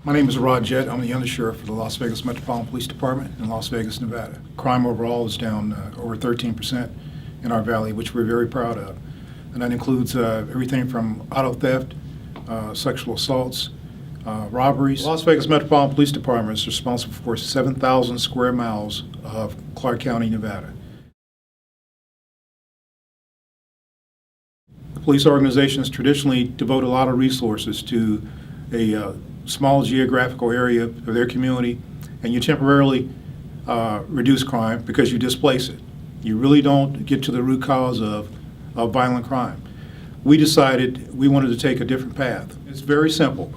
My name is Roderick Jett. I'm the Undersheriff for the Las Vegas Metropolitan Police Department in Las Vegas, Nevada. Crime overall is down over 13% in our valley, which we're very proud of. And that includes everything from auto theft, sexual assaults, robberies. The Las Vegas Metropolitan Police Department is responsible for 7,000 square miles of Clark County, Nevada. The police organizations traditionally devote a lot of resources to a small geographical area of their community, and you temporarily reduce crime because you displace it. You really don't get to the root cause of violent crime. We decided we wanted to take a different path. It's very simple.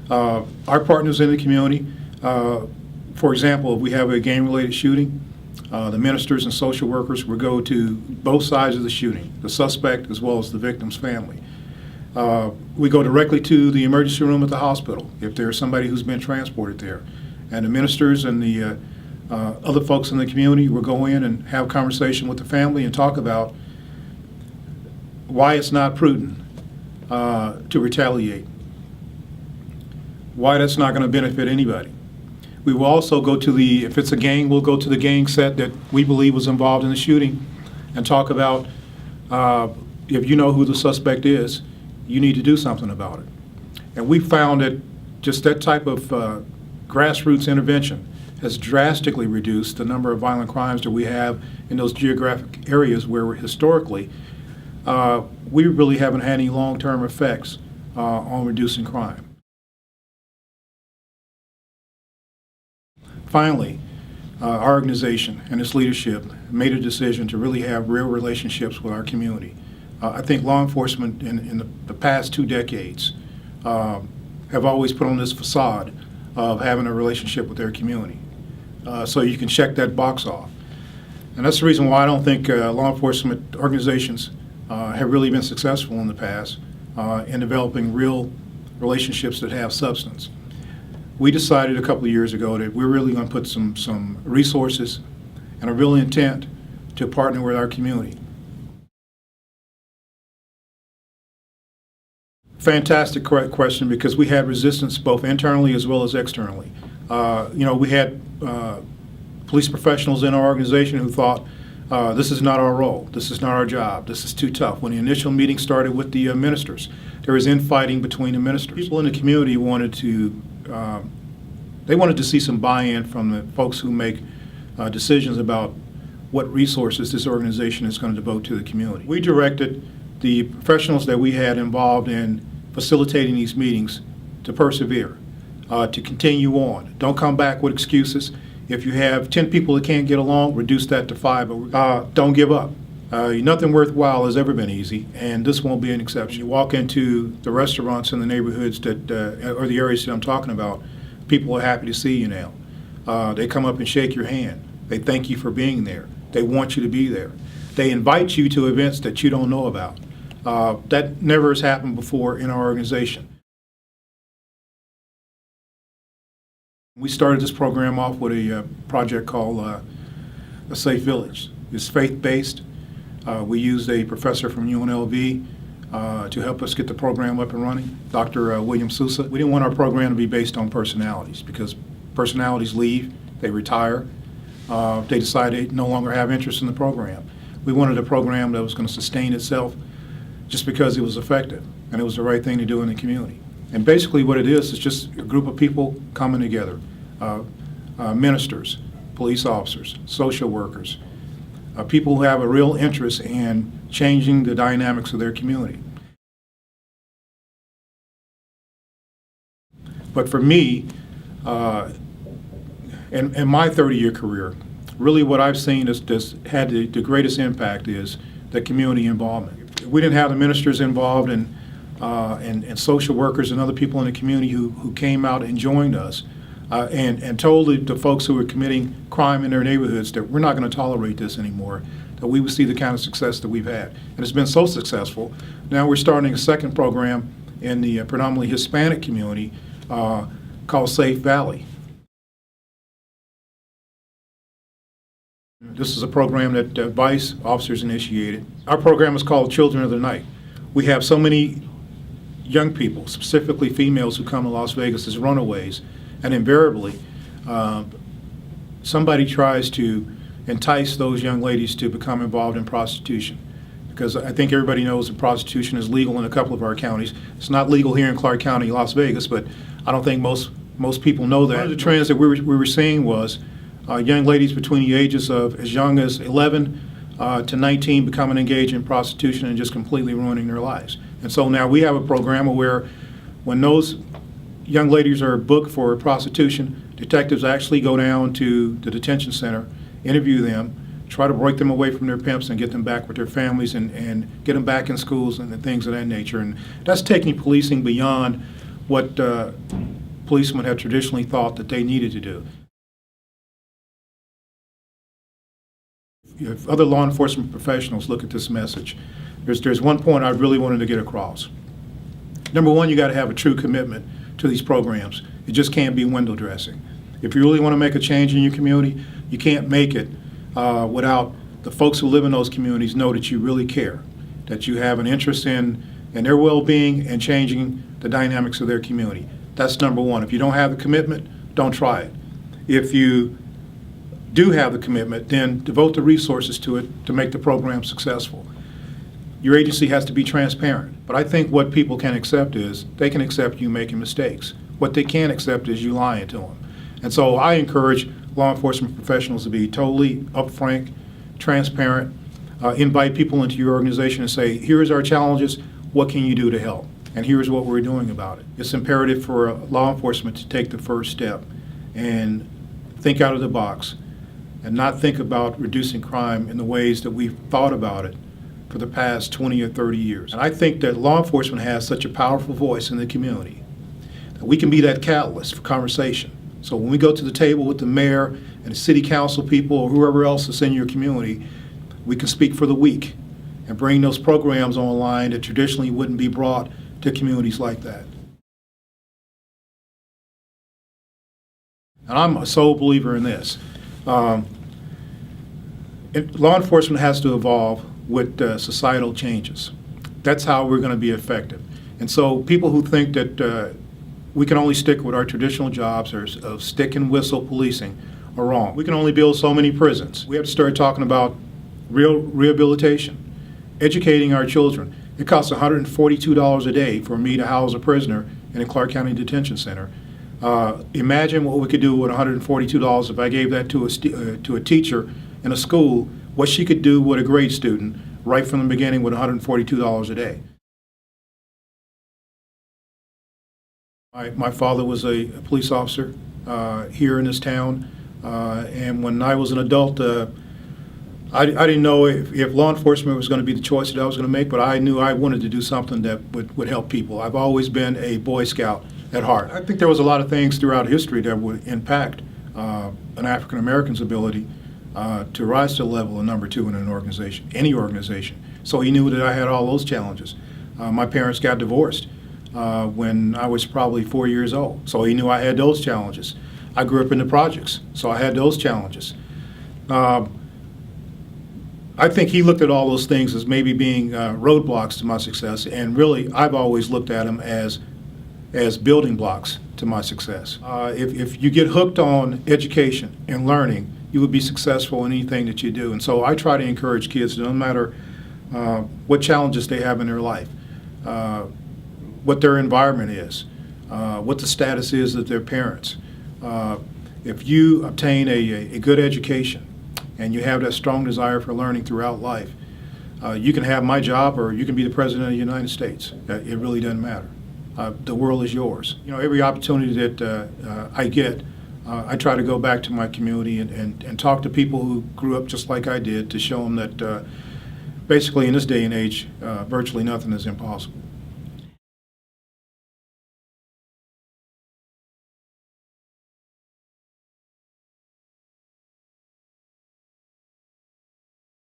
Our partners in the community, for example, if we have a gang-related shooting, the ministers and social workers will go to both sides of the shooting, the suspect as well as the victim's family. We go directly to the emergency room at the hospital if there's somebody who's been transported there. And the ministers and the other folks in the community will go in and have a conversation with the family and talk about why it's not prudent to retaliate, why that's not going to benefit anybody. We will also go to if it's a gang, we'll go to the gang set that we believe was involved in the shooting and talk about if you know who the suspect is, you need to do something about it. And we found that just that type of grassroots intervention has drastically reduced the number of violent crimes that we have in those geographic areas where historically we really haven't had any long-term effects on reducing crime. Finally, our organization and its leadership made a decision to really have real relationships with our community. I think law enforcement in the past 2 decades have always put on this facade of having a relationship with their community. So you can check that box off. And that's the reason why I don't think law enforcement organizations have really been successful in the past in developing real relationships that have substance. We decided a couple of years ago that we're really going to put some resources and a real intent to partner with our community. Fantastic question, because we had resistance both internally as well as externally. We had police professionals in our organization who thought, this is not our role, this is not our job, this is too tough. When the initial meeting started with the ministers, there was infighting between the ministers. People in the community wanted to see some buy-in from the folks who make decisions about what resources this organization is going to devote to the community. We directed the professionals that we had involved in facilitating these meetings to persevere, to continue on. Don't come back with excuses. If you have 10 people that can't get along, reduce that to 5, but don't give up. Nothing worthwhile has ever been easy, and this won't be an exception. You walk into the restaurants in the neighborhoods that, or the areas that I'm talking about, people are happy to see you now. They come up and shake your hand. They thank you for being there. They want you to be there. They invite you to events that you don't know about. That never has happened before in our organization. We started this program off with a project called A Safe Village. It's faith-based. We used a professor from UNLV to help us get the program up and running, Dr. William Sousa. We didn't want our program to be based on personalities, because personalities leave, they retire, they decide they no longer have interest in the program. We wanted a program that was going to sustain itself just because it was effective and it was the right thing to do in the community. And basically what it is just a group of people coming together, ministers, police officers, social workers, people who have a real interest in changing the dynamics of their community. But for me, in my 30-year career, really what I've seen has had the greatest impact is the community involvement. If we didn't have the ministers involved and social workers and other people in the community who came out and joined us and told the folks who were committing crime in their neighborhoods that we're not going to tolerate this anymore, that we would see the kind of success that we've had. And it's been so successful. Now we're starting a second program in the predominantly Hispanic community called Safe Valley. This is a program that Vice officers initiated. Our program is called Children of the Night. We have so many young people, specifically females who come to Las Vegas as runaways, and invariably somebody tries to entice those young ladies to become involved in prostitution. Because I think everybody knows that prostitution is legal in a couple of our counties. It's not legal here in Clark County, Las Vegas, but I don't think most people know that. One of the trends that we were seeing was young ladies between the ages of as young as 11 to 19 becoming engaged in prostitution and just completely ruining their lives. And so now we have a program where when those young ladies are booked for prostitution, detectives actually go down to the detention center, interview them, try to break them away from their pimps and get them back with their families and get them back in schools and things of that nature. And that's taking policing beyond what policemen have traditionally thought that they needed to do. If other law enforcement professionals look at this message, there's one point I really wanted to get across. Number one, you got to have a true commitment to these programs. It just can't be window dressing. If you really want to make a change in your community, you can't make it without the folks who live in those communities know that you really care, that you have an interest in their well-being and changing the dynamics of their community. That's number one. If you don't have the commitment, don't try it. If you do have the commitment, then devote the resources to it to make the program successful. Your agency has to be transparent. But I think what people can accept is they can accept you making mistakes. What they can't accept is you lying to them. And so I encourage law enforcement professionals to be totally upfront, transparent, invite people into your organization and say, here's our challenges, what can you do to help? And here's what we're doing about it. It's imperative for law enforcement to take the first step and think out of the box and not think about reducing crime in the ways that we've thought about it for the past 20 or 30 years. And I think that law enforcement has such a powerful voice in the community that we can be that catalyst for conversation. So when we go to the table with the mayor and the city council people or whoever else is in your community, we can speak for the weak and bring those programs online that traditionally wouldn't be brought to communities like that. And I'm a sole believer in this. Law enforcement has to evolve with societal changes. That's how we're going to be effective. And so people who think that we can only stick with our traditional jobs of stick and whistle policing are wrong. We can only build so many prisons. We have to start talking about real rehabilitation, educating our children. It costs $142 a day for me to house a prisoner in a Clark County Detention Center. Imagine what we could do with $142 if I gave that to a teacher in a school, what she could do with a grade student right from the beginning with $142 a day. My father was a police officer here in this town, and when I was an adult, I didn't know if law enforcement was going to be the choice that I was going to make, but I knew I wanted to do something that would help people. I've always been a Boy Scout at heart. I think there was a lot of things throughout history that would impact an African American's ability to rise to the level of number two in an organization, any organization. So he knew that I had all those challenges. My parents got divorced when I was probably 4 years old, so he knew I had those challenges. I grew up in the projects, so I had those challenges. I think he looked at all those things as maybe being roadblocks to my success, and really I've always looked at them as building blocks to my success. If you get hooked on education and learning, you would be successful in anything that you do. And so I try to encourage kids, no matter what challenges they have in their life, what their environment is, what the status is of their parents. If you obtain a good education and you have that strong desire for learning throughout life, you can have my job or you can be the President of the United States. It really doesn't matter. The world is yours. You know, every opportunity that I get, I try to go back to my community and talk to people who grew up just like I did to show them that basically in this day and age, virtually nothing is impossible.